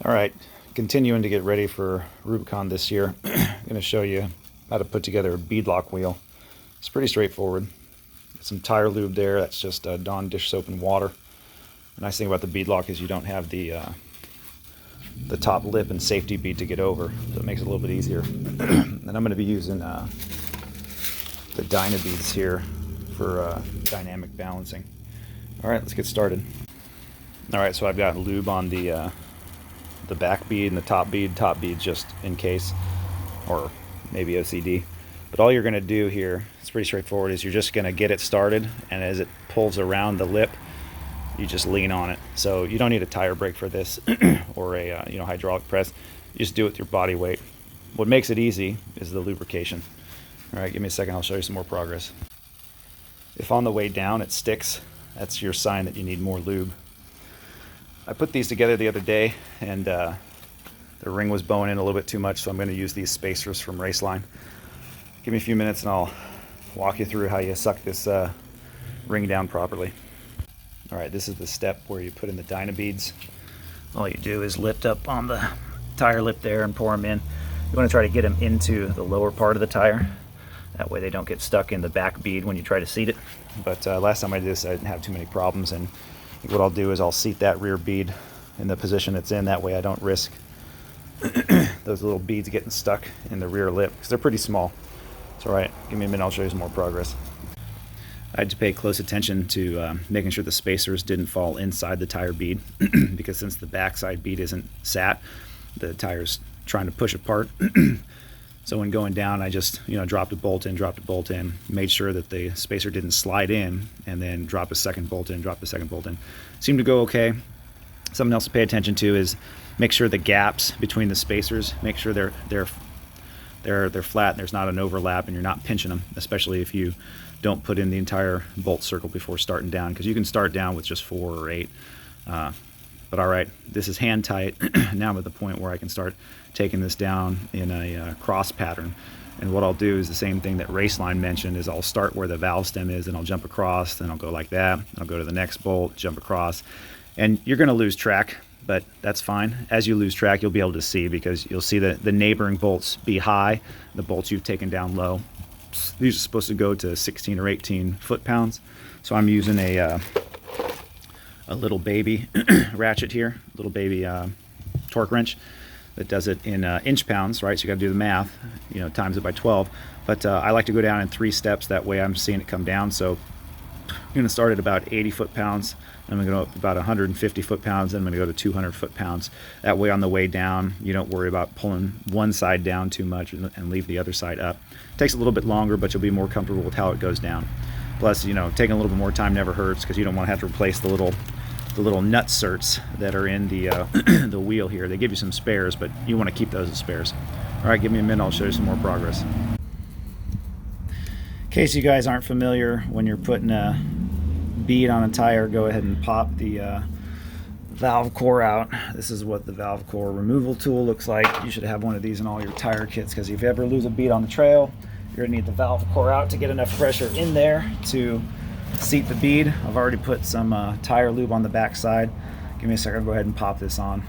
All right, continuing to get ready for Rubicon this year. I'm going to show you how to put together a beadlock wheel. It's pretty straightforward. Got some tire lube there. That's just Dawn dish soap and water. The nice thing about the beadlock is you don't have the top lip and safety bead to get over, so it makes it a little bit easier. And I'm going to be using the Dyna beads here for dynamic balancing. All right, let's get started. All right, so I've got lube on the back bead and the top bead. Top bead just in case, or maybe OCD. But all you're going to do here, it's pretty straightforward, is you're just going to get it started, and as it pulls around the lip, you just lean on it. So you don't need a tire brake for this or a hydraulic press. You just do it with your body weight. What makes it easy is the lubrication. All right, give me a second, I'll show you some more progress. If on the way down it sticks, that's your sign that you need more lube. I put these together the other day, and the ring was bowing in a little bit too much, so I'm going to use these spacers from Raceline. Give me a few minutes and I'll walk you through how you suck this ring down properly. All right, this is the step where you put in the Dyna beads. All you do is lift up on the tire lip there and pour them in. You want to try to get them into the lower part of the tire. That way they don't get stuck in the back bead when you try to seat it. But last time I did this, I didn't have too many problems, and what I'll do is I'll seat that rear bead in the position it's in. That way I don't risk those little beads getting stuck in the rear lip, because they're pretty small. It's all right. Give me a minute, I'll show you some more progress. I had to pay close attention to making sure the spacers didn't fall inside the tire bead because since the backside bead isn't sat, the tire's trying to push apart. So when going down, I just dropped a bolt in, made sure that the spacer didn't slide in, and then drop a second bolt in, drop the second bolt in. Seemed to go okay. Something else to pay attention to is make sure the gaps between the spacers, make sure they're flat and there's not an overlap and you're not pinching them, especially if you don't put in the entire bolt circle before starting down, because you can start down with just 4 or 8. But all right, this is hand tight. Now I'm at the point where I can start taking this down in a cross pattern. And what I'll do is the same thing that Raceline mentioned, is I'll start where the valve stem is and I'll jump across, then I'll go like that. I'll go to the next bolt, jump across. And you're gonna lose track, but that's fine. As you lose track, you'll be able to see, because you'll see the neighboring bolts be high, the bolts you've taken down low. These are supposed to go to 16 or 18 foot-pounds. So I'm using a little baby ratchet here, little baby torque wrench that does it in inch-pounds, right? So you got to do the math, times it by 12. But I like to go down in 3 steps. That way I'm seeing it come down. So I'm going to start at about 80 foot-pounds. I'm going to go up about 150 foot-pounds. Then I'm going to go to 200 foot-pounds. That way on the way down, you don't worry about pulling one side down too much and leave the other side up. It takes a little bit longer, but you'll be more comfortable with how it goes down. Plus, taking a little bit more time never hurts, because you don't want to have to replace the little nut certs that are in the the wheel here. They give you some spares, but you want to keep those as spares. All right, give me a minute, I'll show you some more progress. In case you guys aren't familiar, when you're putting a bead on a tire, go ahead and pop the valve core out. This is what the valve core removal tool looks like. You should have one of these in all your tire kits, because if you ever lose a bead on the trail, you're gonna need the valve core out to get enough pressure in there to seat the bead. I've already put some tire lube on the back side. Give me a second, I'll go ahead and pop this on.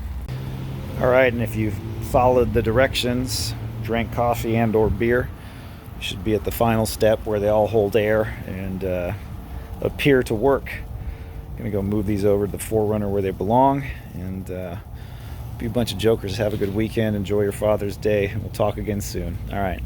All right, and if you've followed the directions, drank coffee and or beer, you should be at the final step where they all hold air and appear to work. I'm gonna go move these over to the Forerunner where they belong, and be a bunch of jokers. Have a good weekend, enjoy your Father's Day, and we'll talk again soon. All right.